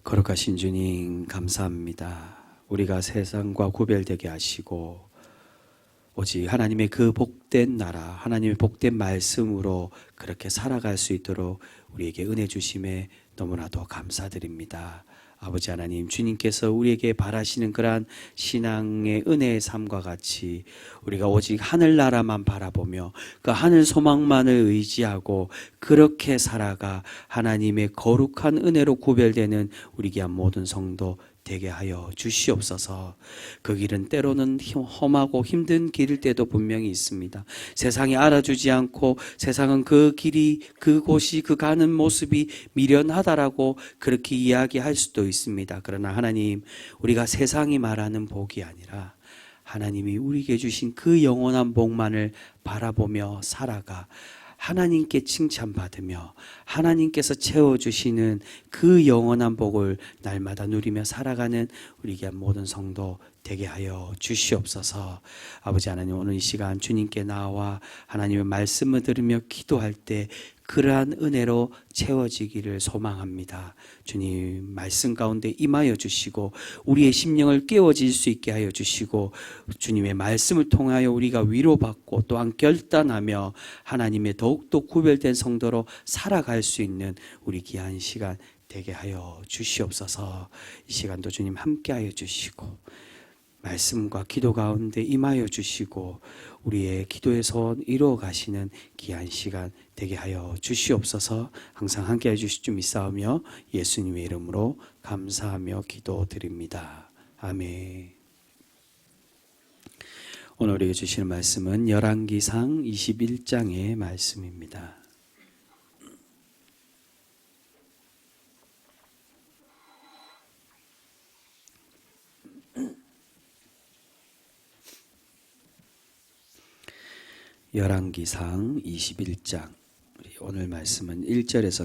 거룩하신 주님 감사합니다. 우리가 세상과 구별되게 하시고 오직 하나님의 그 복된 나라, 하나님의 복된 말씀으로 그렇게 살아갈 수 있도록 우리에게 은혜 주심에 너무나도 감사드립니다. 아버지 하나님, 주님께서 우리에게 바라시는 그러한 신앙의 은혜의 삶과 같이 우리가 오직 하늘나라만 바라보며 그 하늘 소망만을 의지하고 그렇게 살아가 하나님의 거룩한 은혜로 구별되는 우리 귀한 모든 성도 되게 하여 주시옵소서. 그 길은 때로는 험하고 힘든 길일 때도 분명히 있습니다. 세상이 알아주지 않고 세상은 그 길이, 그곳이, 그 가는 모습이 미련하다라고 그렇게 이야기할 수도 있습니다. 그러나 하나님, 우리가 세상이 말하는 복이 아니라 하나님이 우리에게 주신 그 영원한 복만을 바라보며 살아가 하나님께 칭찬받으며 하나님께서 채워주시는 그 영원한 복을 날마다 누리며 살아가는 우리 귀한 모든 성도 되게 하여 주시옵소서. 아버지 하나님, 오늘 이 시간 주님께 나와 하나님의 말씀을 들으며 기도할 때 그러한 은혜로 채워지기를 소망합니다. 주님, 말씀 가운데 임하여 주시고 우리의 심령을 깨워질 수 있게 하여 주시고 주님의 말씀을 통하여 우리가 위로받고 또한 결단하며 하나님의 더욱더 구별된 성도로 살아갈 수 있는 우리 귀한 시간 되게 하여 주시옵소서. 이 시간도 주님 함께 하여 주시고 말씀과 기도 가운데 임하여 주시고 우리의 기도의 소원 이루어 가시는 귀한 시간 되게 하여 주시옵소서. 항상 함께 해주실 줄 믿사오며 예수님의 이름으로 감사하며 기도드립니다. 아멘. 오늘 우리에게 주시는 말씀은 열왕기상 21장의 말씀입니다. 열왕기상 21장, 오늘 말씀은 1절에서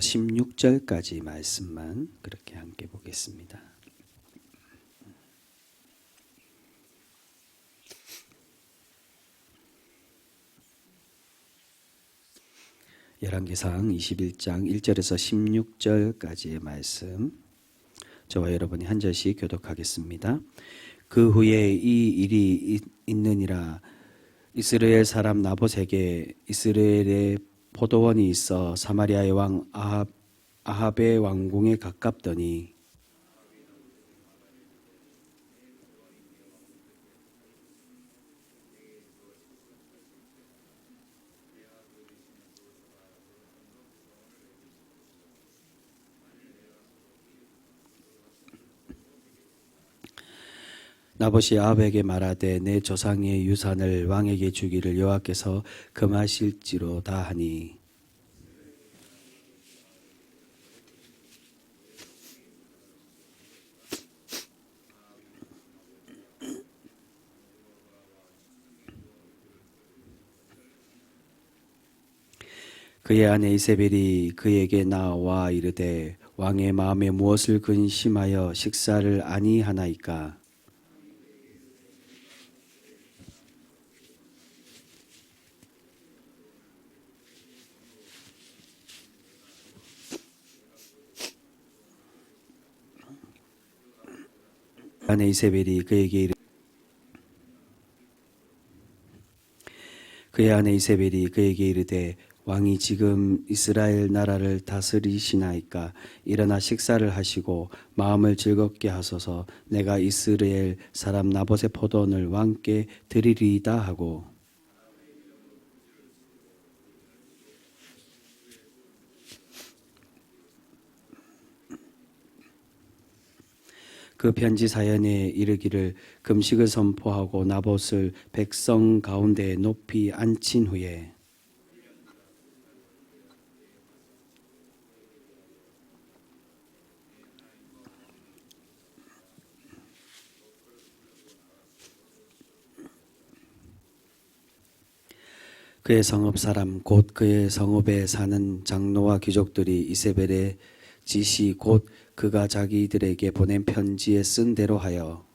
16절까지 말씀만 그렇게 함께 보겠습니다. 열왕기상 21장 1절에서 16절까지의 말씀, 저와 여러분이 한 절씩 교독하겠습니다. 그 후에 이 일이 있느니라. 이스라엘 사람 나봇에게 이스라엘의 포도원이 있어 사마리아의 왕 아합의 왕궁에 가깝더니 나봇이 아합에게 말하되 내 조상의 유산을 왕에게 주기를 여호와께서 금하실지로다 하니 그의 아내 이세벨이 그에게 나와 이르되 왕의 마음에 무엇을 근심하여 식사를 아니하나이까. 아내 이세벨이 그에게 이르되 왕이 지금 이스라엘 나라를 다스리시나이까. 일어나 식사를 하시고 마음을 즐겁게 하소서. 내가 이스라엘 사람 나봇의 포도원을 왕께 드리리이다 하고 그 편지 사연에 이르기를 금식을 선포하고 나봇을 백성 가운데 높이 앉힌 후에 그의 성읍 사람 곧 그의 성읍에 사는 장로와 귀족들이 이세벨의 지시 곧 그가 자기들에게 보낸 편지에 쓴 대로 하여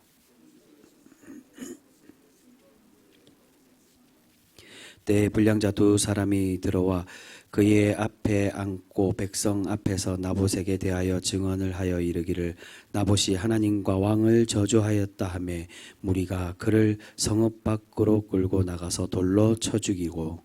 때에 불량자 두 사람이 들어와 그의 앞에 앉고 백성 앞에서 나봇에게 대하여 증언을 하여 이르기를 나봇이 하나님과 왕을 저주하였다 하매 무리가 그를 성읍 밖으로 끌고 나가서 돌로 쳐 죽이고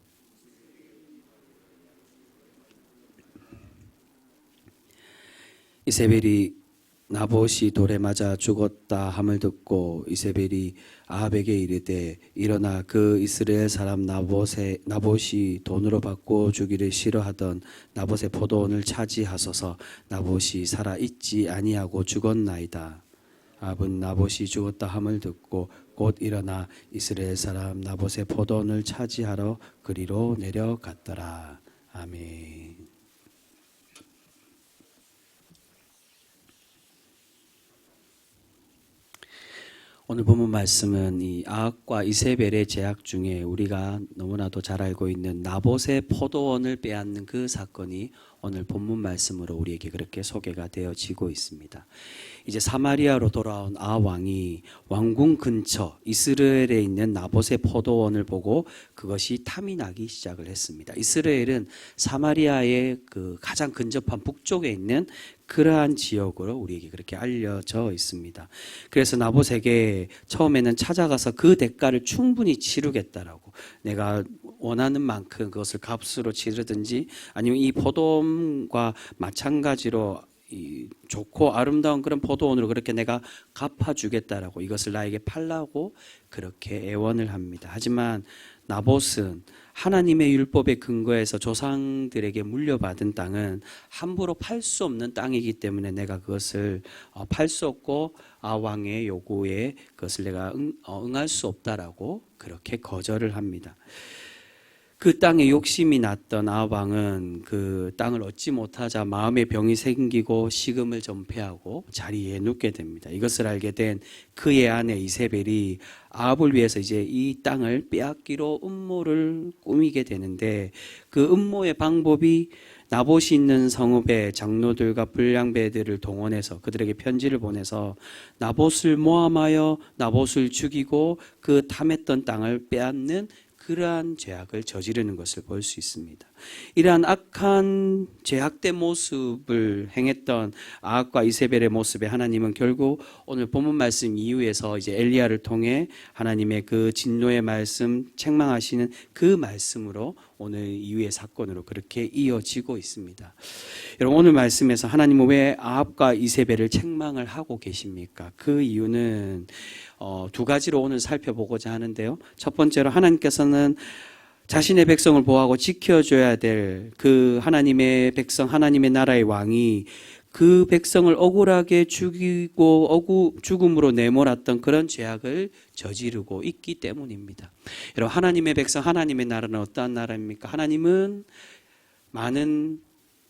이세벨이 나봇이 돌에 맞아 죽었다 함을 듣고 이세벨이 아합에게 이르되 일어나 그 이스라엘 사람 나봇이 돈으로 받고 주기를 싫어하던 나봇의 포도원을 차지하소서. 나봇이 살아 있지 아니하고 죽었나이다. 아합은 나봇이 죽었다 함을 듣고 곧 일어나 이스라엘 사람 나봇의 포도원을 차지하러 그리로 내려갔더라. 아멘. 오늘 본문 말씀은 이 아합과 이세벨의 제약 중에 우리가 너무나도 잘 알고 있는 나봇의 포도원을 빼앗는 그 사건이 오늘 본문 말씀으로 우리에게 그렇게 소개가 되어지고 있습니다. 이제 사마리아로 돌아온 아합 왕이 왕궁 근처 이스라엘에 있는 나봇의 포도원을 보고 그것이 탐이 나기 시작을 했습니다. 이스라엘은 사마리아의 그 가장 근접한 북쪽에 있는 그러한 지역으로 우리에게 그렇게 알려져 있습니다. 그래서 나봇에게 처음에는 찾아가서 그 대가를 충분히 치르겠다라고, 내가 원하는 만큼 그것을 값으로 치르든지 아니면 이 포도원과 마찬가지로 이 좋고 아름다운 그런 포도원으로 그렇게 내가 갚아주겠다라고, 이것을 나에게 팔라고 그렇게 애원을 합니다. 하지만 나봇은 하나님의 율법에 근거해서 조상들에게 물려받은 땅은 함부로 팔 수 없는 땅이기 때문에 내가 그것을 팔 수 없고 왕의 요구에 그것을 내가 응할 수 없다라고 그렇게 거절을 합니다. 그 땅에 욕심이 났던 아합 왕은 그 땅을 얻지 못하자 마음에 병이 생기고 식음을 전폐하고 자리에 눕게 됩니다. 이것을 알게 된 그의 아내 이세벨이 아합을 위해서 이제 이 땅을 빼앗기로 음모를 꾸미게 되는데, 그 음모의 방법이 나봇이 있는 성읍의 장로들과 불량배들을 동원해서 그들에게 편지를 보내서 나봇을 모함하여 나봇을 죽이고 그 탐했던 땅을 빼앗는 그러한 죄악을 저지르는 것을 볼 수 있습니다. 이러한 악한 죄악된 모습을 행했던 아합과 이세벨의 모습에 하나님은 결국 오늘 본문 말씀 이후에서 이제 엘리야를 통해 하나님의 그 진노의 말씀, 책망하시는 그 말씀으로 오늘 이후의 사건으로 그렇게 이어지고 있습니다. 여러분, 오늘 말씀에서 하나님은 왜 아합과 이세벨을 책망을 하고 계십니까? 그 이유는 두 가지로 오늘 살펴보고자 하는데요. 첫 번째로 하나님께서는 자신의 백성을 보호하고 지켜줘야 될 그 하나님의 백성, 하나님의 나라의 왕이 그 백성을 억울하게 죽이고 죽음으로 내몰았던 그런 죄악을 저지르고 있기 때문입니다. 여러분, 하나님의 백성, 하나님의 나라는 어떠한 나라입니까? 하나님은 많은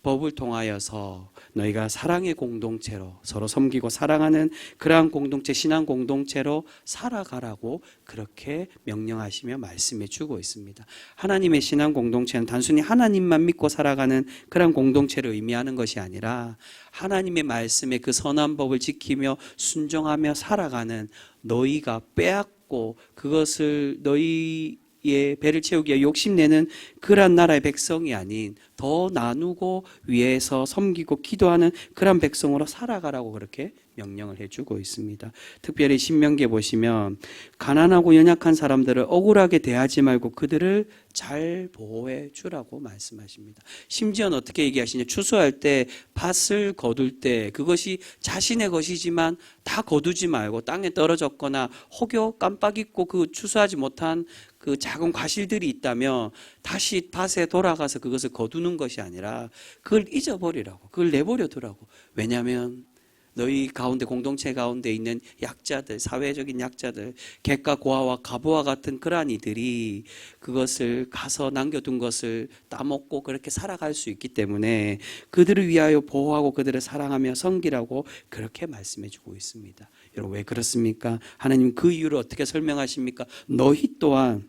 법을 통하여서 너희가 사랑의 공동체로 서로 섬기고 사랑하는 그러한 공동체, 신앙 공동체로 살아가라고 그렇게 명령하시며 말씀해 주고 있습니다. 하나님의 신앙 공동체는 단순히 하나님만 믿고 살아가는 그러한 공동체를 의미하는 것이 아니라 하나님의 말씀에 그 선한 법을 지키며 순종하며 살아가는 너희가 빼앗고 그것을 너희의 배를 채우기 위해 욕심내는 그러한 나라의 백성이 아닌 더 나누고 위에서 섬기고 기도하는 그런 백성으로 살아가라고 그렇게 명령을 해주고 있습니다. 특별히 신명기에 보시면 가난하고 연약한 사람들을 억울하게 대하지 말고 그들을 잘 보호해 주라고 말씀하십니다. 심지어는 어떻게 얘기하시냐, 추수할 때 밭을 거둘 때 그것이 자신의 것이지만 다 거두지 말고 땅에 떨어졌거나 혹여 깜빡 잊고 그 추수하지 못한 그 작은 과실들이 있다면 다시 밭에 돌아가서 그것을 거두는 것이 아니라 그걸 잊어버리라고, 그걸 내버려 두라고. 왜냐하면 너희 가운데, 공동체 가운데 있는 약자들, 사회적인 약자들, 객과 고아와 과부와 같은 그러한 이들이 그것을 가서 남겨둔 것을 따먹고 그렇게 살아갈 수 있기 때문에 그들을 위하여 보호하고 그들을 사랑하며 섬기라고 그렇게 말씀해 주고 있습니다. 여러분, 왜 그렇습니까? 하나님 그 이유를 어떻게 설명하십니까? 너희 또한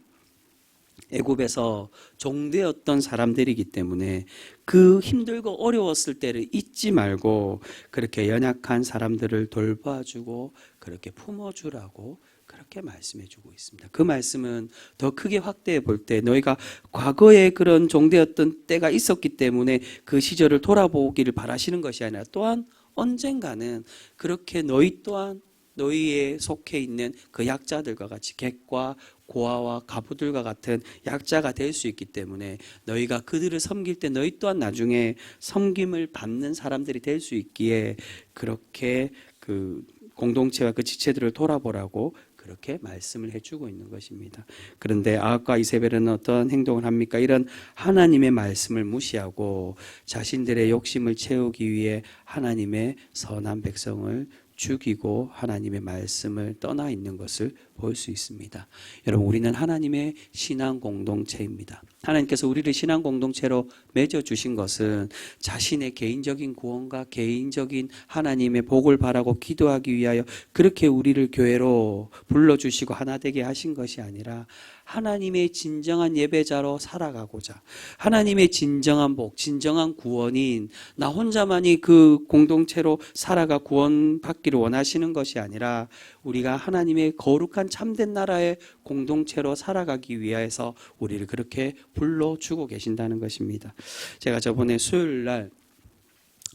애굽에서 종되었던 사람들이기 때문에 그 힘들고 어려웠을 때를 잊지 말고 그렇게 연약한 사람들을 돌봐주고 그렇게 품어주라고 그렇게 말씀해 주고 있습니다. 그 말씀은 더 크게 확대해 볼 때 너희가 과거에 그런 종되었던 때가 있었기 때문에 그 시절을 돌아보기를 바라시는 것이 아니라 또한 언젠가는 그렇게 너희 또한 너희에 속해 있는 그 약자들과 같이 객과 고아와 가부들과 같은 약자가 될 수 있기 때문에 너희가 그들을 섬길 때 너희 또한 나중에 섬김을 받는 사람들이 될 수 있기에 그렇게 그 공동체와 그 지체들을 돌아보라고 그렇게 말씀을 해주고 있는 것입니다. 그런데 아합과 이세벨은 어떤 행동을 합니까? 이런 하나님의 말씀을 무시하고 자신들의 욕심을 채우기 위해 하나님의 선한 백성을 죽이고 하나님의 말씀을 떠나 있는 것을 볼 수 있습니다. 여러분, 우리는 하나님의 신앙 공동체입니다. 하나님께서 우리를 신앙 공동체로 맺어주신 것은 자신의 개인적인 구원과 개인적인 하나님의 복을 바라고 기도하기 위하여 그렇게 우리를 교회로 불러주시고 하나 되게 하신 것이 아니라 하나님의 진정한 예배자로 살아가고자 하나님의 진정한 복, 진정한 구원인 나 혼자만이 그 공동체로 살아가 구원받기를 원하시는 것이 아니라 우리가 하나님의 거룩한 참된 나라의 공동체로 살아가기 위해서 우리를 그렇게 불러주고 계신다는 것입니다. 제가 저번에 수요일 날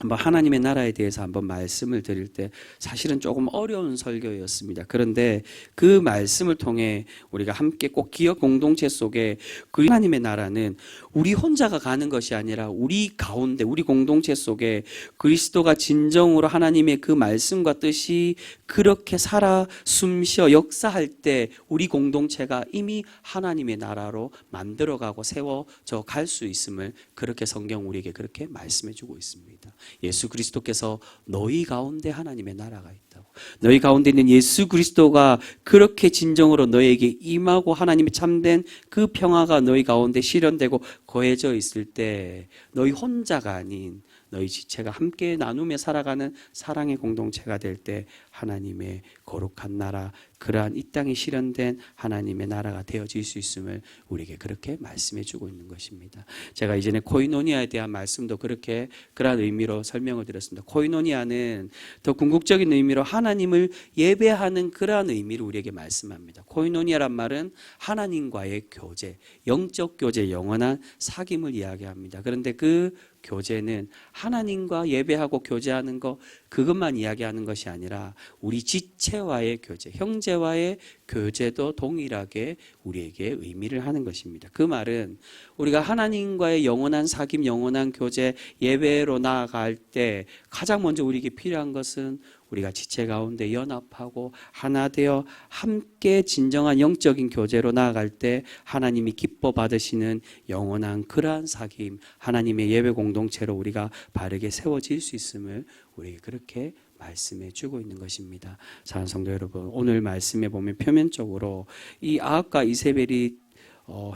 한번 하나님의 나라에 대해서 한번 말씀을 드릴 때 사실은 조금 어려운 설교였습니다. 그런데 그 말씀을 통해 우리가 함께 꼭 기업 공동체 속에 그 하나님의 나라는 우리 혼자가 가는 것이 아니라 우리 가운데 우리 공동체 속에 그리스도가 진정으로 하나님의 그 말씀과 뜻이 그렇게 살아 숨쉬어 역사할 때 우리 공동체가 이미 하나님의 나라로 만들어가고 세워져 갈 수 있음을 그렇게 성경 우리에게 그렇게 말씀해 주고 있습니다. 예수 그리스도께서 너희 가운데 하나님의 나라가 있다고. 너희 가운데 있는 예수 그리스도가 그렇게 진정으로 너희에게 임하고 하나님의 참된 그 평화가 너희 가운데 실현되고 거해져 있을 때 너희 혼자가 아닌 너희 지체가 함께 나누며 살아가는 사랑의 공동체가 될 때 하나님의 거룩한 나라, 그러한 이 땅에 실현된 하나님의 나라가 되어질 수 있음을 우리에게 그렇게 말씀해 주고 있는 것입니다. 제가 이전에 코이노니아에 대한 말씀도 그렇게 그러한 의미로 설명을 드렸습니다. 코이노니아는 더 궁극적인 의미로 하나님을 예배하는 그러한 의미를 우리에게 말씀합니다. 코이노니아란 말은 하나님과의 교제, 영적 교제, 영원한 사귐을 이야기합니다. 그런데 그 교제는 하나님과 예배하고 교제하는 것 그것만 이야기하는 것이 아니라 우리 지체와의 교제, 형제와의 교제도 동일하게 우리에게 의미를 하는 것입니다. 그 말은 우리가 하나님과의 영원한 사귐, 영원한 교제, 예배로 나아갈 때 가장 먼저 우리에게 필요한 것은 우리가 지체 가운데 연합하고 하나 되어 함께 진정한 영적인 교제로 나아갈 때 하나님이 기뻐 받으시는 영원한 그러한 사귐, 하나님의 예배 공동체로 우리가 바르게 세워질 수 있음을 우리에게 그렇게 말씀해 주고 있는 것입니다. 사랑하는 성도 여러분, 오늘 말씀에 보면 표면적으로 이 아합과 이세벨이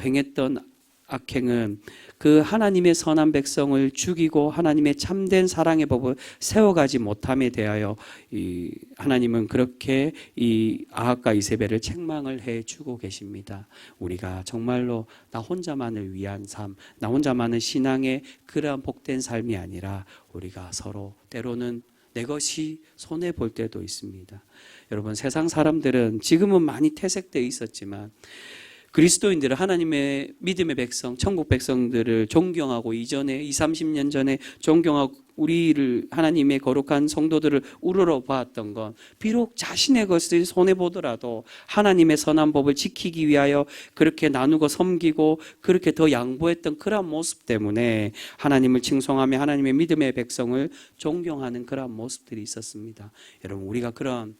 행했던 악행은 그 하나님의 선한 백성을 죽이고 하나님의 참된 사랑의 법을 세워가지 못함에 대하여 하나님은 그렇게 이 아합과 이세벨을 책망을 해주고 계십니다. 우리가 정말로 나 혼자만을 위한 삶, 나 혼자만의 신앙의 그러한 복된 삶이 아니라 우리가 서로 때로는 내 것이 손해볼 때도 있습니다. 여러분, 세상 사람들은 지금은 많이 퇴색되어 있었지만 그리스도인들은 하나님의 믿음의 백성, 천국 백성들을 존경하고 이전에 20, 30년 전에 존경하고 우리를 하나님의 거룩한 성도들을 우러러 보았던 건 비록 자신의 것을 손해보더라도 하나님의 선한 법을 지키기 위하여 그렇게 나누고 섬기고 그렇게 더 양보했던 그러한 모습 때문에 하나님을 칭송하며 하나님의 믿음의 백성을 존경하는 그러한 모습들이 있었습니다. 여러분, 우리가 그런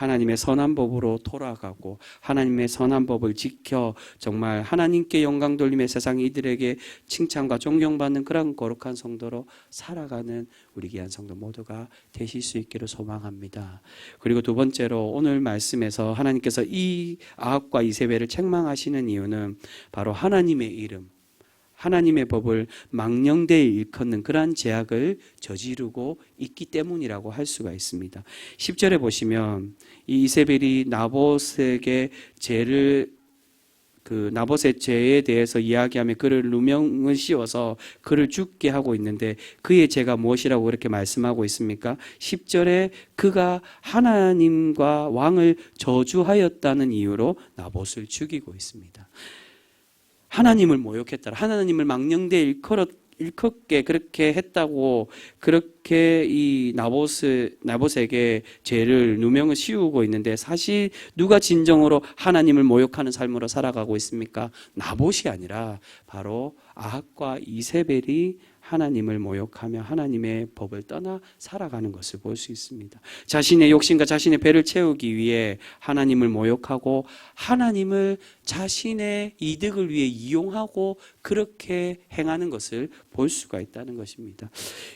하나님의 선한 법으로 돌아가고 하나님의 선한 법을 지켜 정말 하나님께 영광 돌리며 세상 이들에게 칭찬과 존경받는 그런 거룩한 성도로 살아가는 우리 귀한 성도 모두가 되실 수 있기를 소망합니다. 그리고 두 번째로 오늘 말씀에서 하나님께서 이 아합과 이세벨을 책망하시는 이유는 바로 하나님의 이름, 하나님의 법을 망령되이 일컫는 그러한 죄악을 저지르고 있기 때문이라고 할 수가 있습니다. 10절에 보시면 이 이세벨이 나봇에게 죄를 그 나봇의 죄에 대해서 이야기하며 그를 누명을 씌워서 그를 죽게 하고 있는데 그의 죄가 무엇이라고 그렇게 말씀하고 있습니까? 10절에 그가 하나님과 왕을 저주하였다는 이유로 나봇을 죽이고 있습니다. 하나님을 모욕했다. 하나님을 망령되이 일컫게 그렇게 했다고 그렇게 이 나봇에게 죄를 누명을 씌우고 있는데 사실 누가 진정으로 하나님을 모욕하는 삶으로 살아가고 있습니까? 나봇이 아니라 바로 아합과 이세벨이 하나님을 모욕하며 하나님의 법을 떠나 살아가는 것을 볼 수 있습니다. 자신의 욕심과 자신의 배를 채우기 위해 하나님을 모욕하고 하나님을 자신의 이득을 위해 이용하고 그렇게 행하는 것을 볼 수가 있다는 것입니다.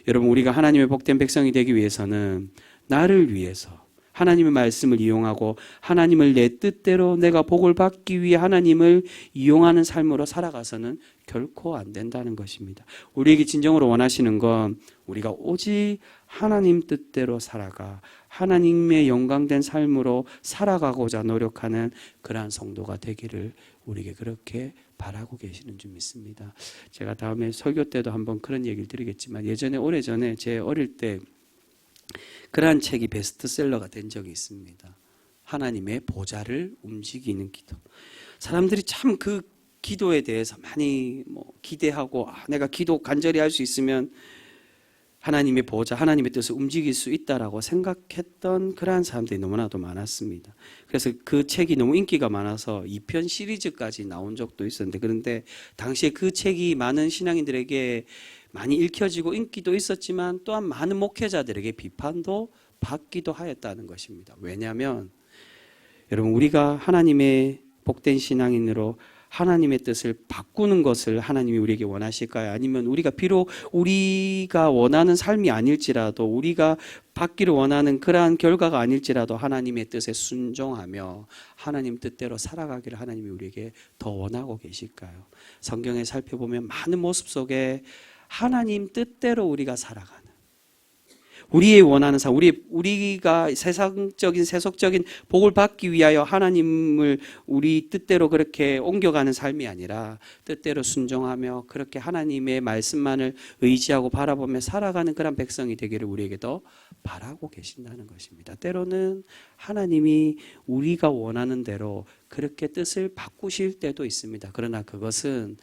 여러분, 우리가 하나님의 복된 백성이 되기 위해서는 나를 위해서 하나님의 말씀을 이용하고 하나님을 내 뜻대로 내가 복을 받기 위해 하나님을 이용하는 삶으로 살아가서는 결코 안 된다는 것입니다. 우리에게 진정으로 원하시는 건 우리가 오직 하나님 뜻대로 살아가 하나님의 영광된 삶으로 살아가고자 노력하는 그러한 성도가 되기를 우리에게 그렇게 바라고 계시는 줄 믿습니다. 제가 다음에 설교 때도 한번 그런 얘기를 드리겠지만 예전에 오래전에 제 어릴 때 그러한 책이 베스트셀러가 된 적이 있습니다. 하나님의 보좌를 움직이는 기도. 사람들이 참 그 기도에 대해서 많이 기대하고 내가 기도 간절히 할 수 있으면 하나님의 보좌, 하나님의 뜻을 움직일 수 있다라고 생각했던 그러한 사람들이 너무나도 많았습니다. 그래서 그 책이 너무 인기가 많아서 2편 시리즈까지 나온 적도 있었는데 그런데 당시에 그 책이 많은 신앙인들에게 많이 읽혀지고 인기도 있었지만 또한 많은 목회자들에게 비판도 받기도 하였다는 것입니다. 왜냐하면 여러분 우리가 하나님의 복된 신앙인으로 하나님의 뜻을 바꾸는 것을 하나님이 우리에게 원하실까요? 아니면 우리가 비록 우리가 원하는 삶이 아닐지라도 우리가 받기를 원하는 그러한 결과가 아닐지라도 하나님의 뜻에 순종하며 하나님 뜻대로 살아가기를 하나님이 우리에게 더 원하고 계실까요? 성경에 살펴보면 많은 모습 속에 하나님 뜻대로 우리가 살아가는 우리의 원하는 삶, 우리가 세상적인 세속적인 복을 받기 위하여 하나님을 우리 뜻대로 그렇게 옮겨가는 삶이 아니라 뜻대로 순종하며 그렇게 하나님의 말씀만을 의지하고 바라보며 살아가는 그런 백성이 되기를 우리에게도 바라고 계신다는 것입니다. 때로는 하나님이 우리가 원하는 대로 그렇게 뜻을 바꾸실 때도 있습니다. 그러나 그것은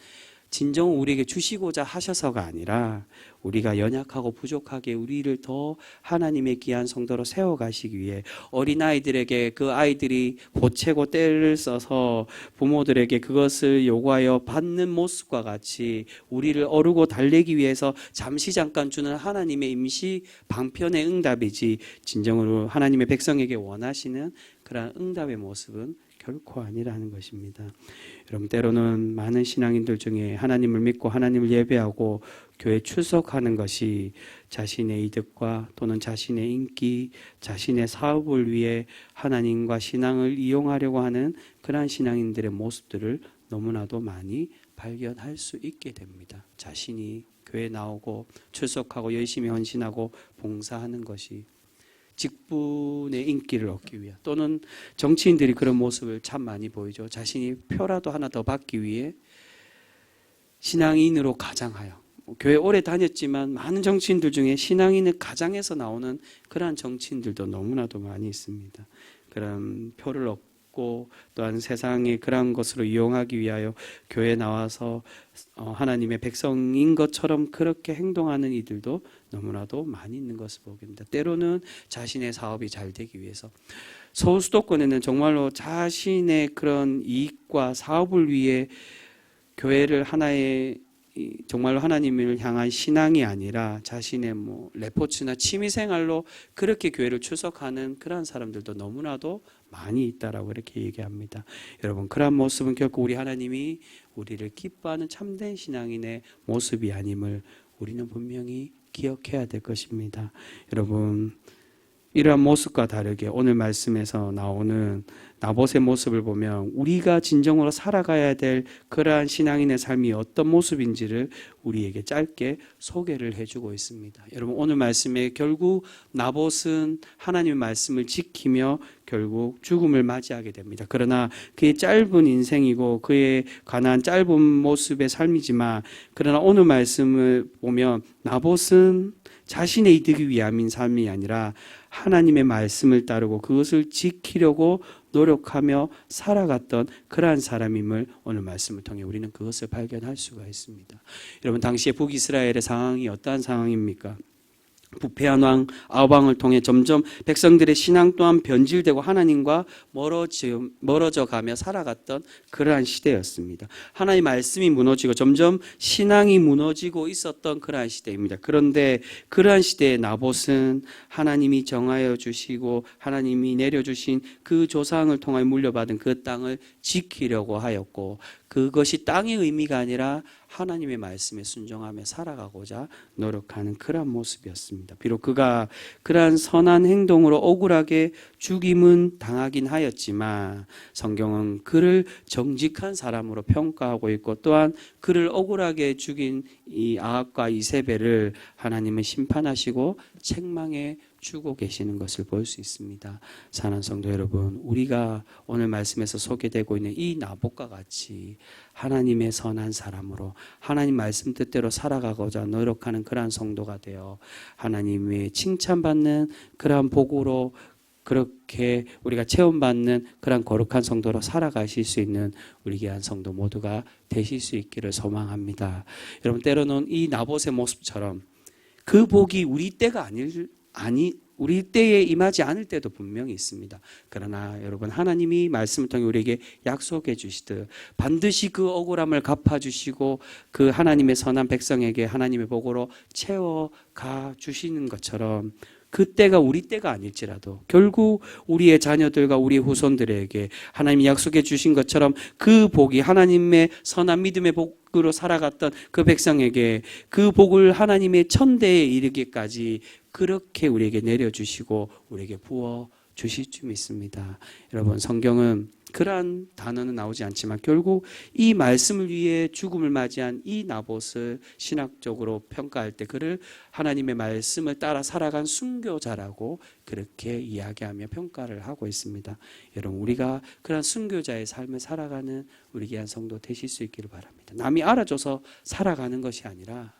진정 우리에게 주시고자 하셔서가 아니라 우리가 연약하고 부족하게 우리를 더 하나님의 귀한 성도로 세워가시기 위해 어린아이들에게 그 아이들이 보채고 때를 써서 부모들에게 그것을 요구하여 받는 모습과 같이 우리를 어르고 달래기 위해서 잠시 잠깐 주는 하나님의 임시 방편의 응답이지 진정으로 하나님의 백성에게 원하시는 그러한 응답의 모습은 결코 아니라는 것입니다. 여러분 때로는 많은 신앙인들 중에 하나님을 믿고 하나님을 예배하고 교회 출석하는 것이 자신의 이득과 또는 자신의 인기, 자신의 사업을 위해 하나님과 신앙을 이용하려고 하는 그러한 신앙인들의 모습들을 너무나도 많이 발견할 수 있게 됩니다. 자신이 교회에 나오고 출석하고 열심히 헌신하고 봉사하는 것이 직분의 인기를 얻기 위해 또는 정치인들이 그런 모습을 참 많이 보이죠. 자신이 표라도 하나 더 받기 위해 신앙인으로 가장하여 교회 오래 다녔지만 많은 정치인들 중에 신앙인의 가장에서 나오는 그러한 정치인들도 너무나도 많이 있습니다. 그런 표를 얻고 또한 세상의 그러한 것으로 이용하기 위하여 교회에 나와서 하나님의 백성인 것처럼 그렇게 행동하는 이들도 너무나도 많이 있는 것을 보게 됩니다. 때로는 자신의 사업이 잘 되기 위해서 서울 수도권에는 정말로 자신의 그런 이익과 사업을 위해 교회를 하나의 정말로 하나님을 향한 신앙이 아니라 자신의 레포츠나 취미생활로 그렇게 교회를 출석하는 그러한 사람들도 너무나도 많이 있다라고 이렇게 얘기합니다. 여러분 그러한 모습은 결코 우리 하나님이 우리를 기뻐하는 참된 신앙인의 모습이 아님을 우리는 분명히 기억해야 될 것입니다. 여러분 이러한 모습과 다르게 오늘 말씀에서 나오는 나봇의 모습을 보면 우리가 진정으로 살아가야 될 그러한 신앙인의 삶이 어떤 모습인지를 우리에게 짧게 소개를 해주고 있습니다. 여러분, 오늘 말씀에 결국 나봇은 하나님의 말씀을 지키며 결국 죽음을 맞이하게 됩니다. 그러나 그의 짧은 인생이고 그에 관한 짧은 모습의 삶이지만, 그러나 오늘 말씀을 보면 나봇은 자신의 이득을 위함인 삶이 아니라 하나님의 말씀을 따르고 그것을 지키려고 노력하며 살아갔던 그러한 사람임을 오늘 말씀을 통해 우리는 그것을 발견할 수가 있습니다. 여러분, 당시에 북이스라엘의 상황이 어떠한 상황입니까? 부패한 왕 아합왕을 통해 점점 백성들의 신앙 또한 변질되고 하나님과 멀어져 가며 살아갔던 그러한 시대였습니다. 하나님의 말씀이 무너지고 점점 신앙이 무너지고 있었던 그러한 시대입니다. 그런데 그러한 시대에 나봇은 하나님이 정하여 주시고 하나님이 내려주신 그 조상을 통하여 물려받은 그 땅을 지키려고 하였고, 그것이 땅의 의미가 아니라 하나님의 말씀에 순종하며 살아가고자 노력하는 그러한 모습이었습니다. 비록 그가 그러한 선한 행동으로 억울하게 죽임은 당하긴 하였지만 성경은 그를 정직한 사람으로 평가하고 있고, 또한 그를 억울하게 죽인 이 아합과 이세벨을 하나님은 심판하시고 책망해 주고 계시는 것을 볼 수 있습니다. 사랑하는 성도 여러분, 우리가 오늘 말씀에서 소개되고 있는 이 나봇과 같이 하나님의 선한 사람으로 하나님 말씀 뜻대로 살아가고자 노력하는 그러한 성도가 되어 하나님의 칭찬받는 그러한 복으로 그렇게 우리가 체험받는 그런 거룩한 성도로 살아가실 수 있는 우리 귀한 성도 모두가 되실 수 있기를 소망합니다. 여러분, 때로는 이 나봇의 모습처럼 그 복이 우리 때가 우리 때에 임하지 않을 때도 분명히 있습니다. 그러나 여러분, 하나님이 말씀을 통해 우리에게 약속해 주시듯 반드시 그 억울함을 갚아주시고 그 하나님의 선한 백성에게 하나님의 복으로 채워가 주시는 것처럼, 그때가 우리 때가 아닐지라도 결국 우리의 자녀들과 우리의 후손들에게 하나님이 약속해 주신 것처럼 그 복이 하나님의 선한 믿음의 복으로 살아갔던 그 백성에게 그 복을 하나님의 천대에 이르기까지 그렇게 우리에게 내려주시고 우리에게 부어 주실 줄 믿습니다. 여러분, 성경은 그러한 단어는 나오지 않지만 결국 이 말씀을 위해 죽음을 맞이한 이 나봇을 신학적으로 평가할 때 그를 하나님의 말씀을 따라 살아간 순교자라고 그렇게 이야기하며 평가를 하고 있습니다. 여러분, 우리가 그러한 순교자의 삶을 살아가는 우리 귀한 성도 되실 수 있기를 바랍니다. 남이 알아줘서 살아가는 것이 아니라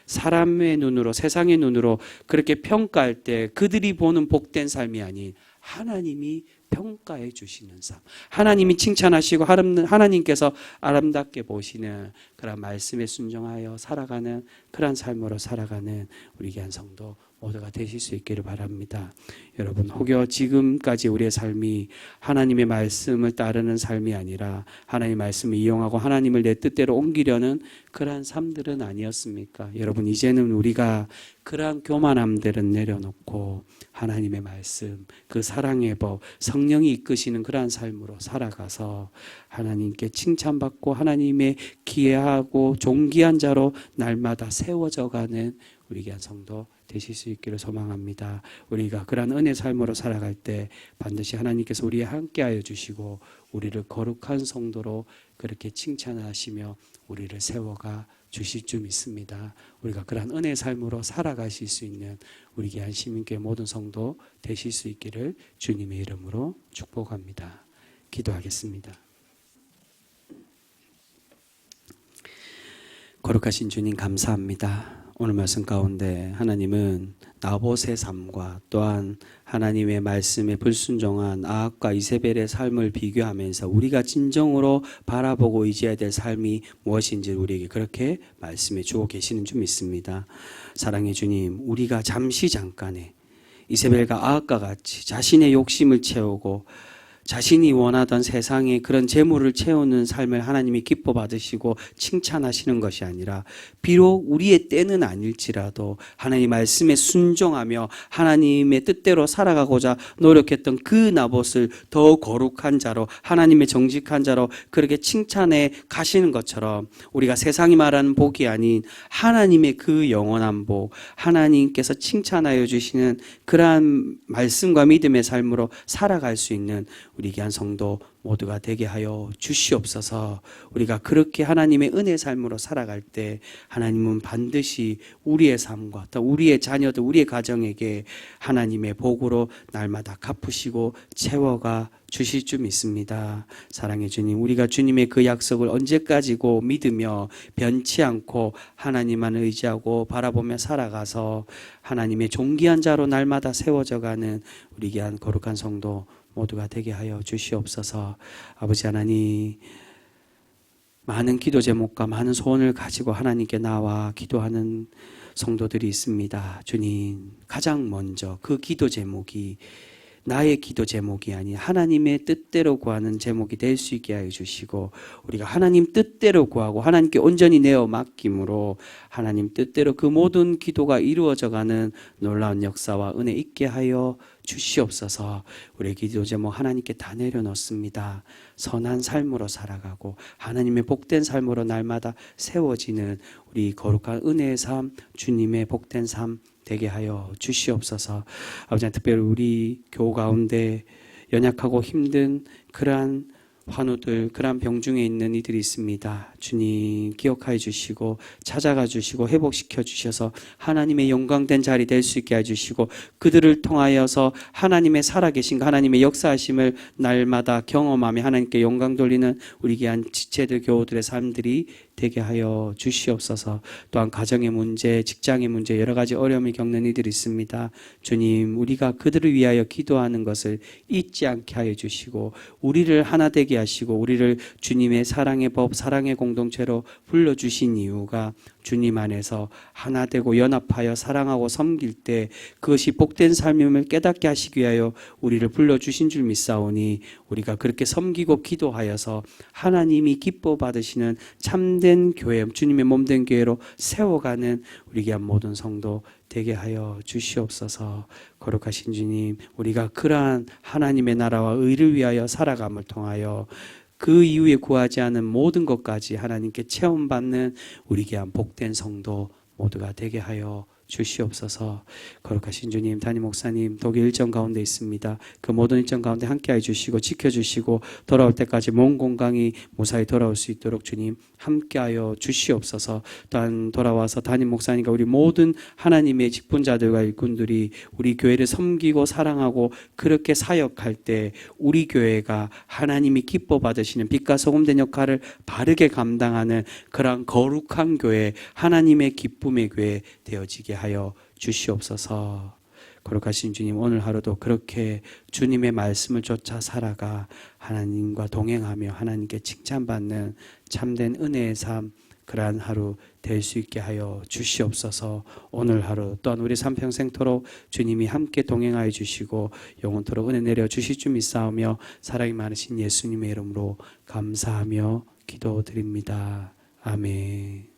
사람의 눈으로, 세상의 눈으로 그렇게 평가할 때 그들이 보는 복된 삶이 아닌 하나님이 평가해 주시는 삶, 하나님이 칭찬하시고 하나님께서 아름답게 보시는 그런 말씀에 순종하여 살아가는 그런 삶으로 살아가는 우리 귀한 성도 모두가 되실 수 있기를 바랍니다. 여러분, 혹여 지금까지 우리의 삶이 하나님의 말씀을 따르는 삶이 아니라 하나님의 말씀을 이용하고 하나님을 내 뜻대로 옮기려는 그러한 삶들은 아니었습니까? 여러분, 이제는 우리가 그러한 교만함들은 내려놓고 하나님의 말씀, 그 사랑의 법, 성령이 이끄시는 그러한 삶으로 살아가서 하나님께 칭찬받고 하나님의 귀하고 존귀한 자로 날마다 세워져가는 우리 귀한 성도 되실 수 있기를 소망합니다. 우리가 그러한 은혜 삶으로 살아갈 때 반드시 하나님께서 우리와 함께하여 주시고 우리를 거룩한 성도로 그렇게 칭찬하시며 우리를 세워가 주실 줄 믿습니다. 우리가 그러한 은혜 삶으로 살아가실 수 있는 우리 귀한 시민교회 모든 성도 되실 수 있기를 주님의 이름으로 축복합니다. 기도하겠습니다. 거룩하신 주님, 감사합니다. 오늘 말씀 가운데 하나님은 나봇의 삶과 또한 하나님의 말씀에 불순종한 아합과 이세벨의 삶을 비교하면서 우리가 진정으로 바라보고 의지해야 될 삶이 무엇인지 우리에게 그렇게 말씀해 주고 계시는 줄 믿습니다. 사랑의 주님, 우리가 잠깐에 이세벨과 아합과 같이 자신의 욕심을 채우고 자신이 원하던 세상의 그런 재물을 채우는 삶을 하나님이 기뻐 받으시고 칭찬하시는 것이 아니라 비록 우리의 때는 아닐지라도 하나님 말씀에 순종하며 하나님의 뜻대로 살아가고자 노력했던 그 나봇을 더 거룩한 자로 하나님의 정직한 자로 그렇게 칭찬해 가시는 것처럼 우리가 세상이 말하는 복이 아닌 하나님의 그 영원한 복, 하나님께서 칭찬하여 주시는 그러한 말씀과 믿음의 삶으로 살아갈 수 있는 우리 귀한 성도 모두가 되게 하여 주시옵소서. 우리가 그렇게 하나님의 은혜 삶으로 살아갈 때 하나님은 반드시 우리의 삶과 또 우리의 자녀들, 우리의 가정에게 하나님의 복으로 날마다 갚으시고 채워가 주실 줄 믿습니다. 사랑의 주님, 우리가 주님의 그 약속을 언제까지고 믿으며 변치 않고 하나님만 의지하고 바라보며 살아가서 하나님의 존귀한 자로 날마다 세워져가는 우리 귀한 거룩한 성도 모두가 되게 하여 주시옵소서. 아버지 하나님, 많은 기도 제목과 많은 소원을 가지고 하나님께 나와 기도하는 성도들이 있습니다. 주님, 가장 먼저 그 기도 제목이 나의 기도 제목이 아닌 하나님의 뜻대로 구하는 제목이 될 수 있게 하여 주시고, 우리가 하나님 뜻대로 구하고 하나님께 온전히 내어 맡김으로 하나님 뜻대로 그 모든 기도가 이루어져가는 놀라운 역사와 은혜 있게 하여 주시옵소서. 우리의 기도 제목 하나님께 다 내려놓습니다. 선한 삶으로 살아가고 하나님의 복된 삶으로 날마다 세워지는 우리 거룩한 은혜의 삶, 주님의 복된 삶 되게 하여 주시옵소서. 아버지, 특별히 우리 교우 가운데 연약하고 힘든 그러한 환우들, 그러한 병중에 있는 이들이 있습니다. 주님 기억하여 주시고 찾아가 주시고 회복시켜 주셔서 하나님의 영광된 자리 될 수 있게 해주시고 그들을 통하여서 하나님의 살아계신 하나님의 역사하심을 날마다 경험하며 하나님께 영광 돌리는 우리 귀한 지체들 교우들의 삶들이 되게 하여 주시옵소서. 또한 가정의 문제, 직장의 문제, 여러 가지 어려움을 겪는 이들이 있습니다. 주님, 우리가 그들을 위하여 기도하는 것을 잊지 않게 하여 주시고 우리를 하나 되게 하시고 우리를 주님의 사랑의 법, 사랑의 공동체로 불러주신 이유가 주님 안에서 하나 되고 연합하여 사랑하고 섬길 때 그것이 복된 삶임을 깨닫게 하시기 위하여 우리를 불러주신 줄 믿사오니 우리가 그렇게 섬기고 기도하여서 하나님이 기뻐 받으시는 참된 교회, 주님의 몸된 교회로 세워가는 우리 귀한 모든 성도 되게 하여 주시옵소서. 거룩하신 주님, 우리가 그러한 하나님의 나라와 의를 위하여 살아감을 통하여 그 이후에 구하지 않은 모든 것까지 하나님께 체험받는 우리 귀한 복된 성도 모두가 되게 하여 주시옵소서. 거룩하신 주님, 담임 목사님 독일 일정 가운데 있습니다. 그 모든 일정 가운데 함께해 주시고 지켜주시고 돌아올 때까지 몸 건강히 무사히 돌아올 수 있도록 주님 함께하여 주시옵소서. 또한 돌아와서 담임 목사님과 우리 모든 하나님의 직분자들과 일꾼들이 우리 교회를 섬기고 사랑하고 그렇게 사역할 때 우리 교회가 하나님이 기뻐 받으시는 빛과 소금된 역할을 바르게 감당하는 그러한 거룩한 교회, 하나님의 기쁨의 교회 되어지게 하여 주시옵소서. 거룩하신 주님, 오늘 하루도 그렇게 주님의 말씀을 쫓아 살아가 하나님과 동행하며 하나님께 칭찬받는 참된 은혜의 삶, 그러한 하루 될 수 있게 하여 주시옵소서. 오늘 하루 또한 우리 삼평생토록 주님이 함께 동행하여 주시고 영원토록 은혜 내려 주실 줄 믿사오며 사랑이 많으신 예수님의 이름으로 감사하며 기도드립니다. 아멘.